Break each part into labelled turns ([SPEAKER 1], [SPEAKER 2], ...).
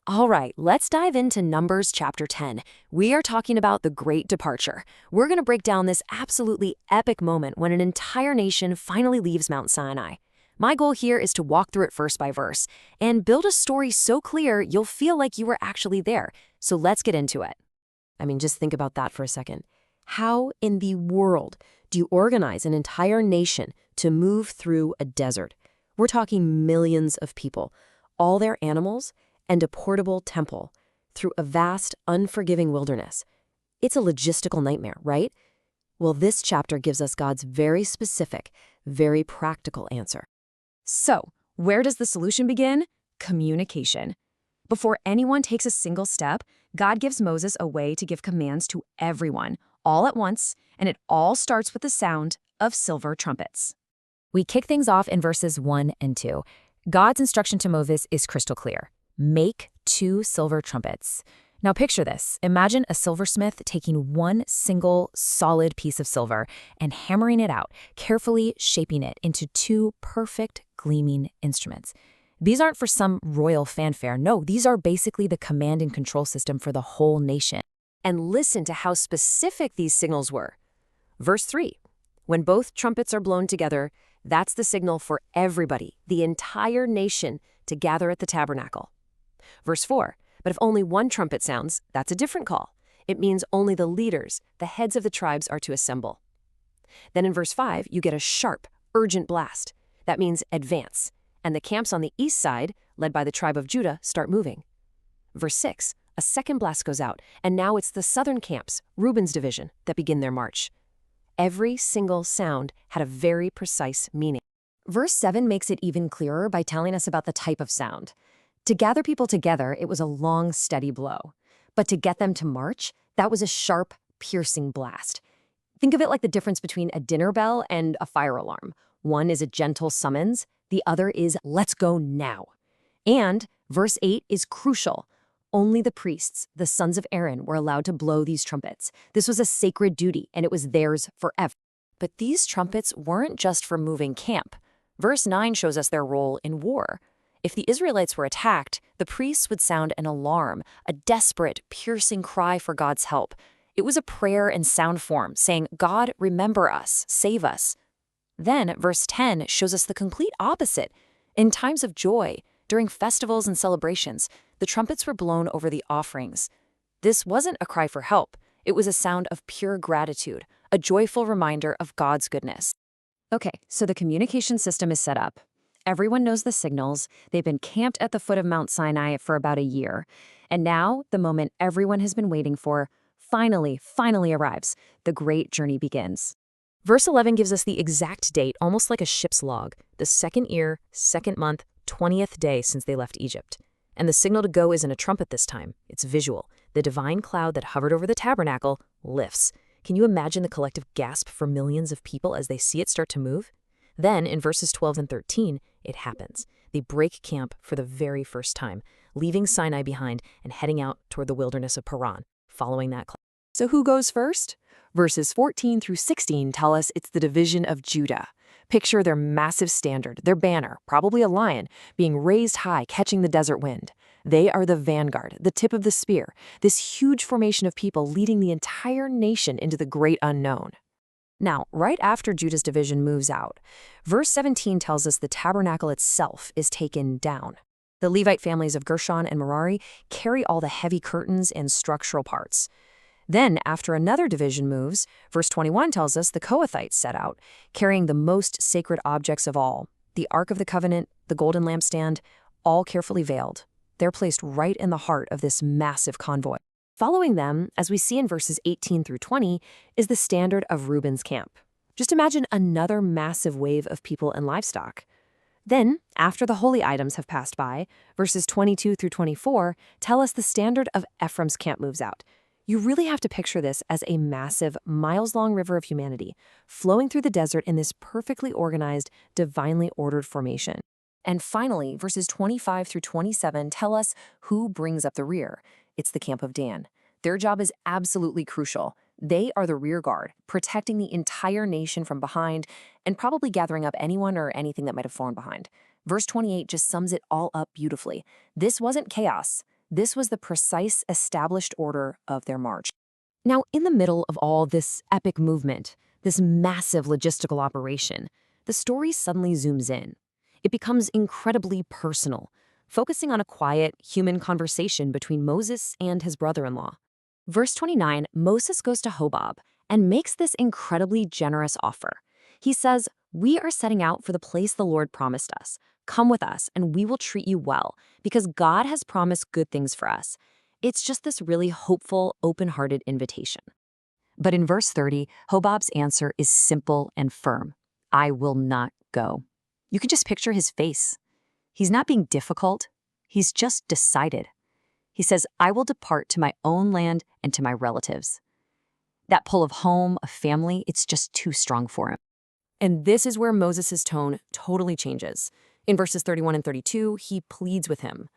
[SPEAKER 1] All right, let's dive into Numbers chapter 10. We are talking about the Great Departure. We're going to break down this absolutely epic moment when an entire nation finally leaves Mount Sinai. My goal here is to walk through it verse by verse and build a story so clear you'll feel like you were actually there. So let's get into it. I mean, just think about that for a second. How in the world do you organize an entire nation to move through a desert? We're talking millions of people, all their animals, and a portable temple through a vast, unforgiving wilderness. It's a logistical nightmare, right? Well, this chapter gives us God's very specific, very practical answer. So, where does the solution begin? Communication. Before anyone takes a single step, God gives Moses a way to give commands to everyone, all at once, and it all starts with the sound of silver trumpets. We kick things off in verses 1 and 2. God's instruction to Moses is crystal clear. Make 2 silver trumpets. Now picture this. Imagine a silversmith taking one single solid piece of silver and hammering it out, carefully shaping it into 2 perfect gleaming instruments. These aren't for some royal fanfare. No, these are basically the command and control system for the whole nation. And listen to how specific these signals were. Verse 3. When both trumpets are blown together, that's the signal for everybody, the entire nation, to gather at the tabernacle. Verse 4, but if only one trumpet sounds, that's a different call. It means only the leaders, the heads of the tribes, are to assemble. Then in verse 5, you get a sharp, urgent blast. That means advance, and the camps on the east side, led by the tribe of Judah, start moving. Verse 6, a second blast goes out, and now it's the southern camps, Reuben's division, that begin their march. Every single sound had a very precise meaning. Verse 7 makes it even clearer by telling us about the type of sound. To gather people together, it was a long, steady blow. But to get them to march, that was a sharp, piercing blast. Think of it like the difference between a dinner bell and a fire alarm. One is a gentle summons, the other is let's go now. And verse 8 is crucial. Only the priests, the sons of Aaron, were allowed to blow these trumpets. This was a sacred duty, and it was theirs forever. But these trumpets weren't just for moving camp. Verse 9 shows us their role in war. If the Israelites were attacked, the priests would sound an alarm, a desperate, piercing cry for God's help. It was a prayer in sound form, saying, God, remember us, save us. Then, verse 10 shows us the complete opposite. In times of joy, during festivals and celebrations, the trumpets were blown over the offerings. This wasn't a cry for help. It was a sound of pure gratitude, a joyful reminder of God's goodness. Okay, so the communication system is set up. Everyone knows the signals. They've been camped at the foot of Mount Sinai for about a year. And now, the moment everyone has been waiting for finally arrives. The great journey begins. Verse 11 gives us the exact date, almost like a ship's log, the second year, second month, 20th day since they left Egypt. And the signal to go isn't a trumpet this time. It's visual. The divine cloud that hovered over the tabernacle lifts. Can you imagine the collective gasp for millions of people as they see it start to move? Then, in verses 12 and 13, it happens. They break camp for the very first time, leaving Sinai behind and heading out toward the wilderness of Paran, following that cloud. So who goes first? Verses 14 through 16 tell us it's the division of Judah. Picture their massive standard, their banner, probably a lion, being raised high, catching the desert wind. They are the vanguard, the tip of the spear, this huge formation of people leading the entire nation into the great unknown. Now, right after Judah's division moves out, verse 17 tells us the tabernacle itself is taken down. The Levite families of Gershon and Merari carry all the heavy curtains and structural parts. Then, after another division moves, verse 21 tells us the Kohathites set out, carrying the most sacred objects of all, the Ark of the Covenant, the golden lampstand, all carefully veiled. They're placed right in the heart of this massive convoy. Following them, as we see in verses 18 through 20, is the standard of Reuben's camp. Just imagine another massive wave of people and livestock. Then, after the holy items have passed by, verses 22 through 24 tell us the standard of Ephraim's camp moves out. You really have to picture this as a massive, miles-long river of humanity, flowing through the desert in this perfectly organized, divinely ordered formation. And finally, verses 25 through 27 tell us who brings up the rear. It's the camp of Dan. Their job is absolutely crucial. They are the rear guard, protecting the entire nation from behind and probably gathering up anyone or anything that might have fallen behind. Verse 28 just sums it all up beautifully. This wasn't chaos. This was the precise, established order of their march. Now, in the middle of all this epic movement, this massive logistical operation, the story suddenly zooms in. It becomes incredibly personal, focusing on a quiet, human conversation between Moses and his brother-in-law. Verse 29, Moses goes to Hobab and makes this incredibly generous offer. He says, "We are setting out for the place the Lord promised us. Come with us, and we will treat you well, because God has promised good things for us." It's just this really hopeful, open-hearted invitation. But in verse 30, Hobab's answer is simple and firm. "I will not go." You can just picture his face. He's not being difficult. He's just decided. He says, "I will depart to my own land and to my relatives." That pull of home, of family, it's just too strong for him. And this is where Moses' tone totally changes. In verses 31 and 32, he pleads with him,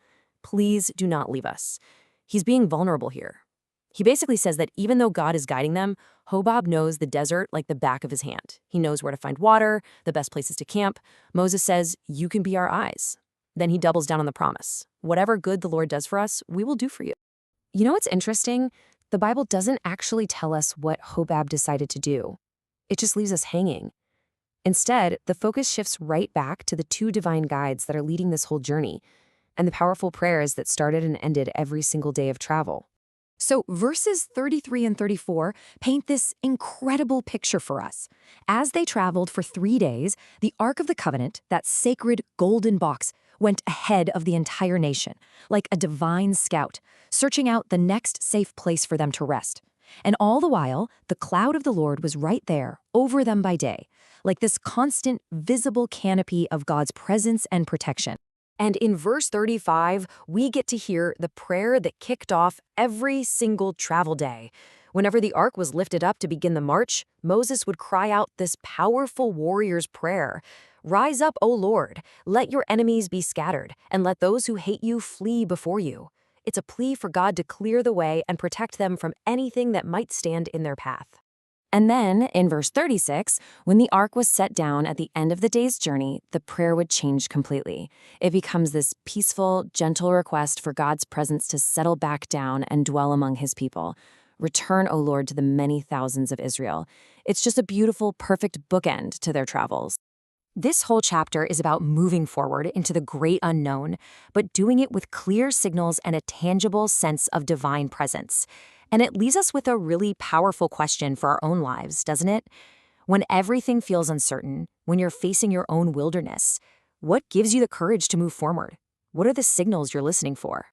[SPEAKER 1] "Please do not leave us." He's being vulnerable here. He basically says that even though God is guiding them, Hobab knows the desert like the back of his hand. He knows where to find water, the best places to camp. Moses says, "You can be our eyes." Then he doubles down on the promise. Whatever good the Lord does for us, we will do for you. You know what's interesting? The Bible doesn't actually tell us what Hobab decided to do. It just leaves us hanging. Instead, the focus shifts right back to the two divine guides that are leading this whole journey, and the powerful prayers that started and ended every single day of travel. So verses 33 and 34 paint this incredible picture for us. As they traveled for 3 days, the Ark of the Covenant, that sacred golden box, went ahead of the entire nation, like a divine scout, searching out the next safe place for them to rest. And all the while, the cloud of the Lord was right there, over them by day, like this constant, visible canopy of God's presence and protection. And in verse 35, we get to hear the prayer that kicked off every single travel day. Whenever the ark was lifted up to begin the march, Moses would cry out this powerful warrior's prayer. "Rise up, O Lord, let your enemies be scattered, and let those who hate you flee before you." It's a plea for God to clear the way and protect them from anything that might stand in their path. And then, in verse 36, when the ark was set down at the end of the day's journey, the prayer would change completely. It becomes this peaceful, gentle request for God's presence to settle back down and dwell among his people. "Return, O Lord, to the many thousands of Israel." It's just a beautiful, perfect bookend to their travels. This whole chapter is about moving forward into the great unknown, but doing it with clear signals and a tangible sense of divine presence. And it leaves us with a really powerful question for our own lives, doesn't it? When everything feels uncertain, when you're facing your own wilderness, what gives you the courage to move forward? What are the signals you're listening for?